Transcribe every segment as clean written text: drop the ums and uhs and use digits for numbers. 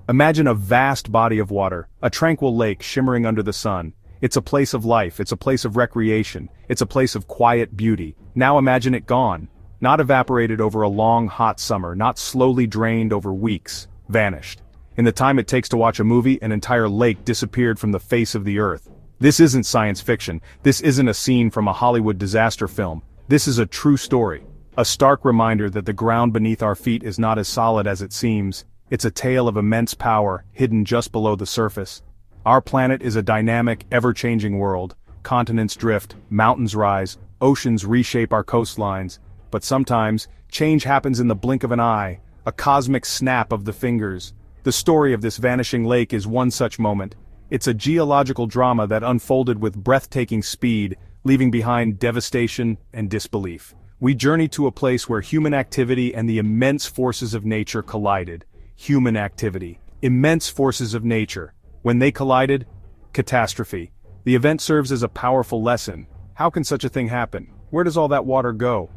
Imagine a vast body of water, a tranquil lake shimmering under the sun. It's a place of life, it's a place of recreation, it's a place of quiet beauty. Now imagine it gone. Not evaporated over a long, hot summer, not slowly drained over weeks. Vanished. In the time it takes to watch a movie, an entire lake disappeared from the face of the earth. This isn't science fiction. This isn't a scene from a Hollywood disaster film. This is a true story. A stark reminder that the ground beneath our feet is not as solid as it seems. It's a tale of immense power, hidden just below the surface. Our planet is a dynamic, ever-changing world. Continents drift, mountains rise, oceans reshape our coastlines. But sometimes, change happens in the blink of an eye, a cosmic snap of the fingers. The story of this vanishing lake is one such moment. It's a geological drama that unfolded with breathtaking speed, leaving behind devastation and disbelief. We journey to a place where human activity and the immense forces of nature collided. Human activity. Immense forces of nature. When they collided, catastrophe. The event serves as a powerful lesson. How can such a thing happen? Where does all that water go?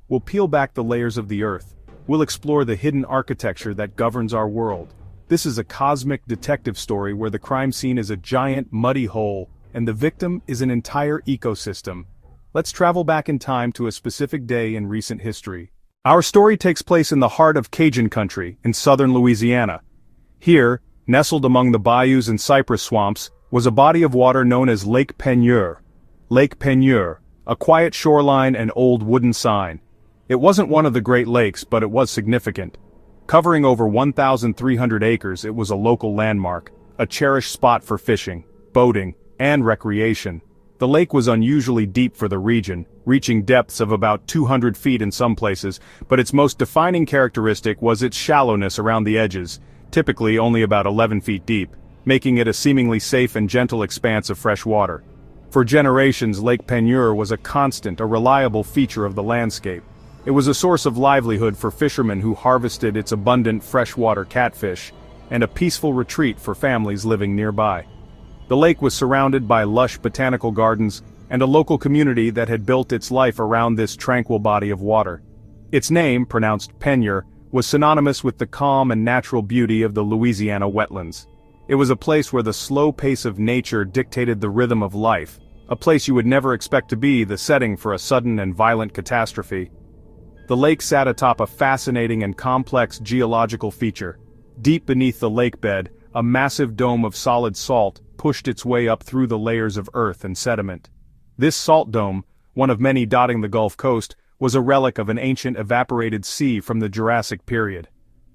We'll peel back the layers of the earth. We'll explore the hidden architecture that governs our world. This is a cosmic detective story where the crime scene is a giant muddy hole, and the victim is an entire ecosystem. Let's travel back in time to a specific day in recent history. Our story takes place in the heart of Cajun country, in southern Louisiana. Here, nestled among the bayous and cypress swamps, was a body of water known as Lake Peigneur. Lake Peigneur, a quiet shoreline and old wooden sign. It wasn't one of the Great Lakes, but it was significant. Covering over 1,300 acres, it was a local landmark, a cherished spot for fishing, boating, and recreation. The lake was unusually deep for the region, reaching depths of about 200 feet in some places, but its most defining characteristic was its shallowness around the edges, typically only about 11 feet deep, making it a seemingly safe and gentle expanse of fresh water. For generations, Lake Peigneur was a constant, a reliable feature of the landscape. It was a source of livelihood for fishermen who harvested its abundant freshwater catfish, and a peaceful retreat for families living nearby. The lake was surrounded by lush botanical gardens, and a local community that had built its life around this tranquil body of water. Its name, pronounced Peigneur, was synonymous with the calm and natural beauty of the Louisiana wetlands. It was a place where the slow pace of nature dictated the rhythm of life, a place you would never expect to be the setting for a sudden and violent catastrophe. The lake sat atop a fascinating and complex geological feature. Deep beneath the lake bed, a massive dome of solid salt pushed its way up through the layers of earth and sediment. This salt dome, one of many dotting the Gulf Coast, was a relic of an ancient evaporated sea from the Jurassic period.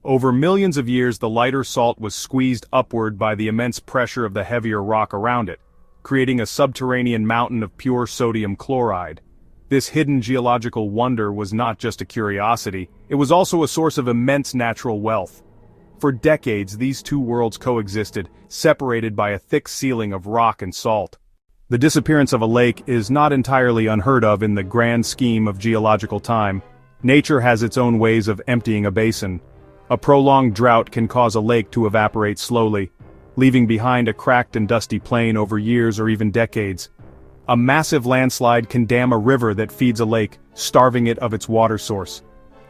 Over millions of years, the lighter salt was squeezed upward by the immense pressure of the heavier rock around it, creating a subterranean mountain of pure sodium chloride. This hidden geological wonder was not just a curiosity, it was also a source of immense natural wealth. For decades, these two worlds coexisted, separated by a thick ceiling of rock and salt. The disappearance of a lake is not entirely unheard of in the grand scheme of geological time. Nature has its own ways of emptying a basin. A prolonged drought can cause a lake to evaporate slowly, leaving behind a cracked and dusty plain over years or even decades. A massive landslide can dam a river that feeds a lake, starving it of its water source.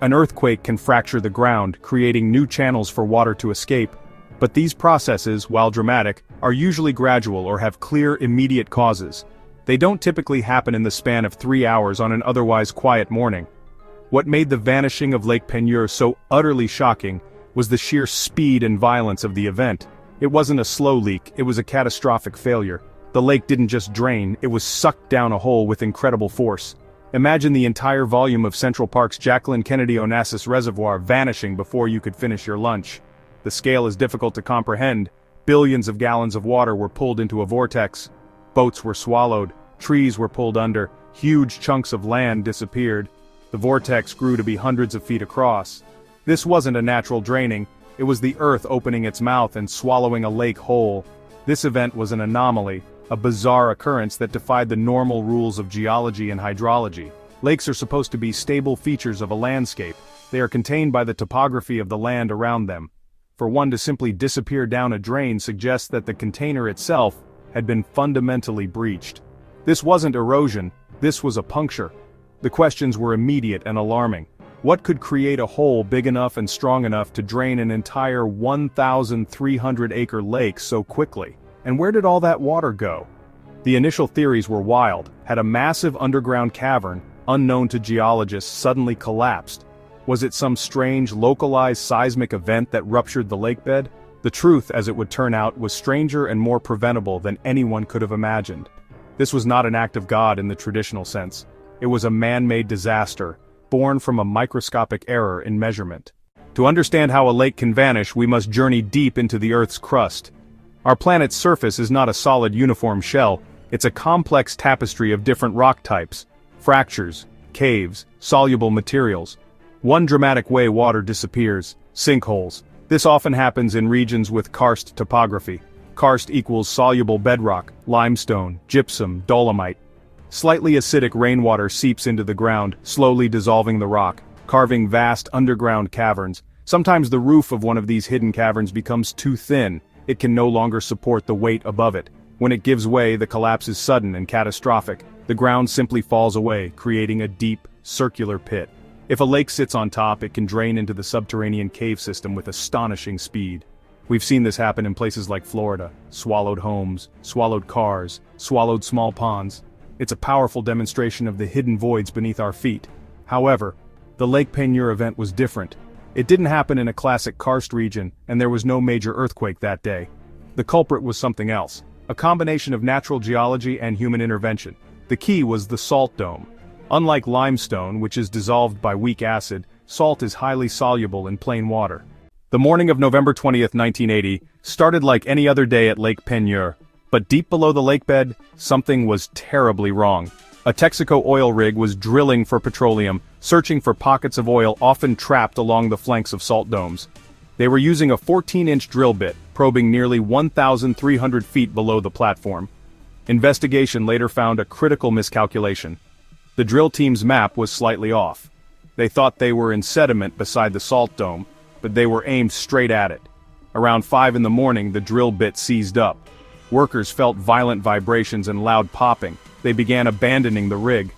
An earthquake can fracture the ground, creating new channels for water to escape. But these processes, while dramatic, are usually gradual or have clear, immediate causes. They don't typically happen in the span of 3 hours on an otherwise quiet morning. What made the vanishing of Lake Peigneur so utterly shocking was the sheer speed and violence of the event. It wasn't a slow leak, it was a catastrophic failure. The lake didn't just drain, it was sucked down a hole with incredible force. Imagine the entire volume of Central Park's Jacqueline Kennedy Onassis Reservoir vanishing before you could finish your lunch. The scale is difficult to comprehend. Billions of gallons of water were pulled into a vortex. Boats were swallowed, trees were pulled under, huge chunks of land disappeared. The vortex grew to be hundreds of feet across. This wasn't a natural draining, it was the earth opening its mouth and swallowing a lake whole. This event was an anomaly, a bizarre occurrence that defied the normal rules of geology and hydrology. Lakes are supposed to be stable features of a landscape. They are contained by the topography of the land around them. For one to simply disappear down a drain suggests that the container itself had been fundamentally breached. This wasn't erosion, this was a puncture. The questions were immediate and alarming. What could create a hole big enough and strong enough to drain an entire 1,300-acre lake so quickly? And where did all that water go? The initial theories were wild. Had a massive underground cavern, unknown to geologists, suddenly collapsed? Was it some strange, localized seismic event that ruptured the lakebed? The truth, as it would turn out, was stranger and more preventable than anyone could have imagined. This was not an act of God in the traditional sense. It was a man-made disaster, born from a microscopic error in measurement. To understand how a lake can vanish, we must journey deep into the Earth's crust. Our planet's surface is not a solid uniform shell, it's a complex tapestry of different rock types, fractures, caves, soluble materials. One dramatic way water disappears: sinkholes. This often happens in regions with karst topography. Karst equals soluble bedrock, limestone, gypsum, dolomite. Slightly acidic rainwater seeps into the ground, slowly dissolving the rock, carving vast underground caverns. Sometimes the roof of one of these hidden caverns becomes too thin. It can no longer support the weight above it. When it gives way, the collapse is sudden and catastrophic. The ground simply falls away, creating a deep, circular pit. If a lake sits on top, it can drain into the subterranean cave system with astonishing speed. We've seen this happen in places like Florida: swallowed homes, swallowed cars, swallowed small ponds. It's a powerful demonstration of the hidden voids beneath our feet. However, the Lake Peigneur event was different. It didn't happen in a classic karst region, and there was no major earthquake that day. The culprit was something else, a combination of natural geology and human intervention. The key was the salt dome. Unlike limestone, which is dissolved by weak acid, salt is highly soluble in plain water. The morning of November 20th, 1980, started like any other day at Lake Peigneur. But deep below the lakebed, something was terribly wrong. A Texaco oil rig was drilling for petroleum, searching for pockets of oil often trapped along the flanks of salt domes. They were using a 14-inch drill bit, probing nearly 1,300 feet below the platform. Investigation later found a critical miscalculation. The drill team's map was slightly off. They thought they were in sediment beside the salt dome, but they were aimed straight at it. Around 5 in the morning, the drill bit seized up. Workers felt violent vibrations and loud popping. They began abandoning the rig.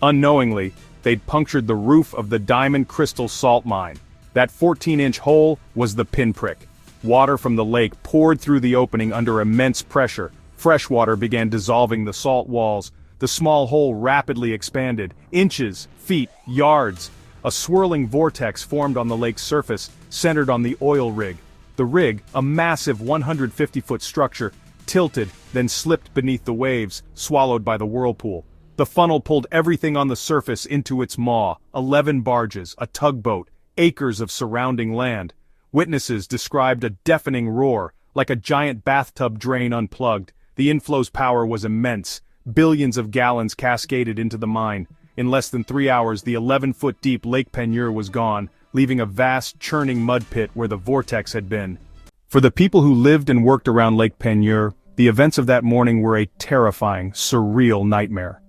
Unknowingly, they'd punctured the roof of the Diamond Crystal salt mine. That 14-inch hole was the pinprick. Water from the lake poured through the opening under immense pressure. Fresh water began dissolving the salt walls. The small hole rapidly expanded, inches, feet, yards. A swirling vortex formed on the lake's surface, centered on the oil rig. The rig, a massive 150-foot structure, tilted, then slipped beneath the waves, swallowed by the whirlpool. The funnel pulled everything on the surface into its maw: 11 barges, a tugboat, acres of surrounding land. Witnesses described a deafening roar, like a giant bathtub drain unplugged. The inflow's power was immense. Billions of gallons cascaded into the mine. In less than 3 hours, the 11-foot-deep Lake Peigneur was gone, leaving a vast, churning mud pit where the vortex had been. For the people who lived and worked around Lake Peigneur, the events of that morning were a terrifying, surreal nightmare.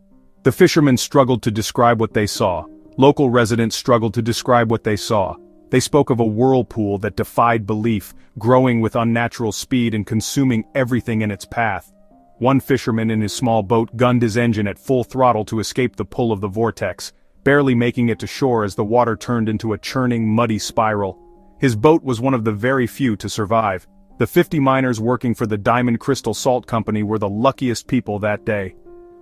The fishermen struggled to describe what they saw. Local residents struggled to describe what they saw. They spoke of a whirlpool that defied belief, growing with unnatural speed and consuming everything in its path. One fisherman in his small boat gunned his engine at full throttle to escape the pull of the vortex, barely making it to shore as the water turned into a churning, muddy spiral. His boat was one of the very few to survive. The 50 miners working for the Diamond Crystal Salt Company were the luckiest people that day.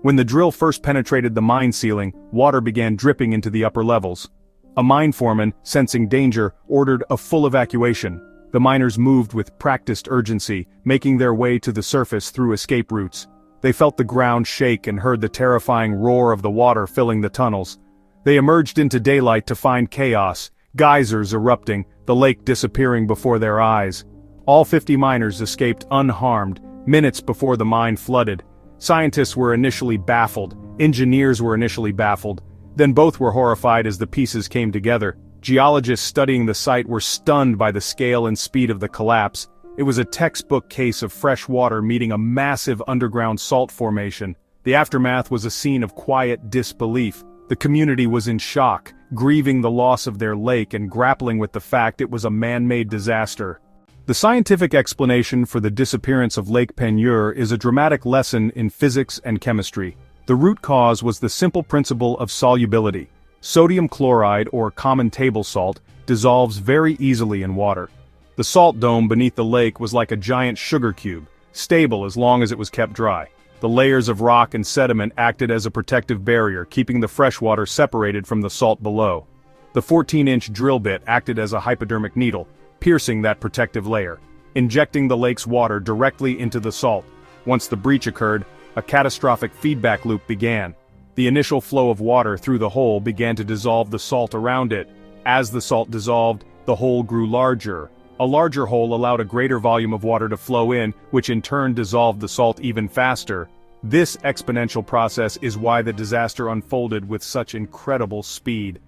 When the drill first penetrated the mine ceiling, water began dripping into the upper levels. A mine foreman, sensing danger, ordered a full evacuation. The miners moved with practiced urgency, making their way to the surface through escape routes. They felt the ground shake and heard the terrifying roar of the water filling the tunnels. They emerged into daylight to find chaos, geysers erupting, the lake disappearing before their eyes. All 50 miners escaped unharmed, minutes before the mine flooded. Scientists were initially baffled, engineers were initially baffled, then both were horrified as the pieces came together. Geologists studying the site were stunned by the scale and speed of the collapse. It was a textbook case of fresh water meeting a massive underground salt formation. The aftermath was a scene of quiet disbelief. The community was in shock, grieving the loss of their lake and grappling with the fact it was a man-made disaster. The scientific explanation for the disappearance of Lake Peigneur is a dramatic lesson in physics and chemistry. The root cause was the simple principle of solubility. Sodium chloride, or common table salt, dissolves very easily in water. The salt dome beneath the lake was like a giant sugar cube, stable as long as it was kept dry. The layers of rock and sediment acted as a protective barrier, keeping the fresh water separated from the salt below. The 14-inch drill bit acted as a hypodermic needle, piercing that protective layer, injecting the lake's water directly into the salt. Once the breach occurred, a catastrophic feedback loop began. The initial flow of water through the hole began to dissolve the salt around it. As the salt dissolved, the hole grew larger. A larger hole allowed a greater volume of water to flow in, which in turn dissolved the salt even faster. This exponential process is why the disaster unfolded with such incredible speed.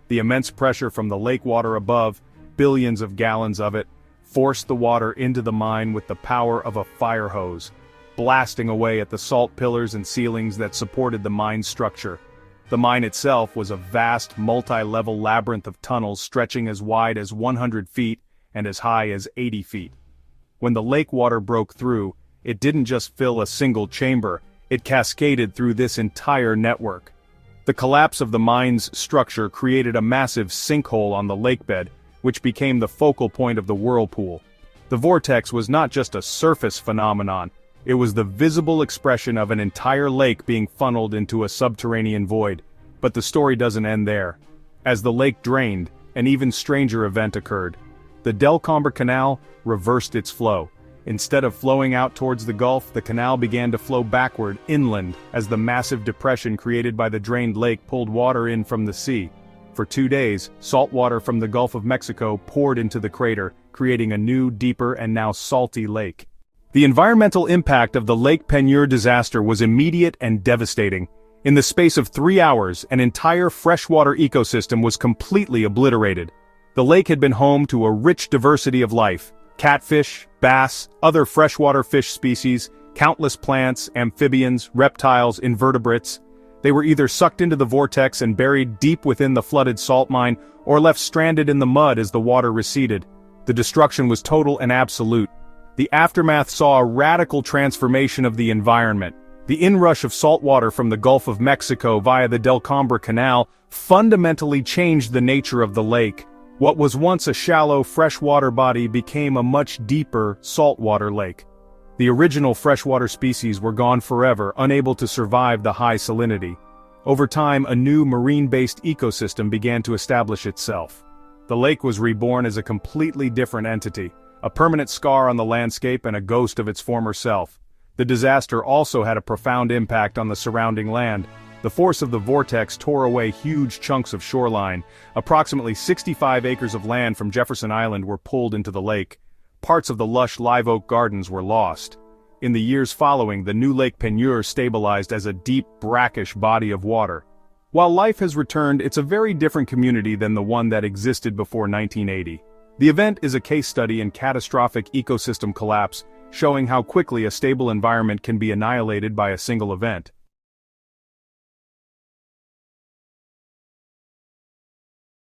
The immense pressure from the lake water above, billions of gallons of it, forced the water into the mine with the power of a fire hose, blasting away at the salt pillars and ceilings that supported the mine's structure. The mine itself was a vast, multi-level labyrinth of tunnels stretching as wide as 100 feet and as high as 80 feet. When the lake water broke through, it didn't just fill a single chamber, it cascaded through this entire network. The collapse of the mine's structure created a massive sinkhole on the lakebed, which became the focal point of the whirlpool. The vortex was not just a surface phenomenon, it was the visible expression of an entire lake being funneled into a subterranean void. But the story doesn't end there. As the lake drained, an even stranger event occurred. The Delcombre Canal reversed its flow. Instead of flowing out towards the Gulf, the canal began to flow backward, inland, as the massive depression created by the drained lake pulled water in from the sea. For 2 days, salt water from the Gulf of Mexico poured into the crater, creating a new, deeper, and now salty lake. The environmental impact of the Lake Peigneur disaster was immediate and devastating. In the space of 3 hours, an entire freshwater ecosystem was completely obliterated. The lake had been home to a rich diversity of life: catfish, bass, other freshwater fish species, countless plants, amphibians, reptiles, invertebrates. They were either sucked into the vortex and buried deep within the flooded salt mine, or left stranded in the mud as the water receded. The destruction was total and absolute. The aftermath saw a radical transformation of the environment. The inrush of salt water from the Gulf of Mexico via the Delcombre Canal fundamentally changed the nature of the lake. What was once a shallow freshwater body became a much deeper saltwater lake. The original freshwater species were gone forever, unable to survive the high salinity. Over time, a new marine-based ecosystem began to establish itself. The lake was reborn as a completely different entity, a permanent scar on the landscape and a ghost of its former self. The disaster also had a profound impact on the surrounding land. The force of the vortex tore away huge chunks of shoreline. Approximately 65 acres of land from Jefferson Island were pulled into the lake. Parts of the lush live oak gardens were lost. In the years following, the new Lake Peigneur stabilized as a deep, brackish body of water. While life has returned, it's a very different community than the one that existed before 1980. The event is a case study in catastrophic ecosystem collapse, showing how quickly a stable environment can be annihilated by a single event.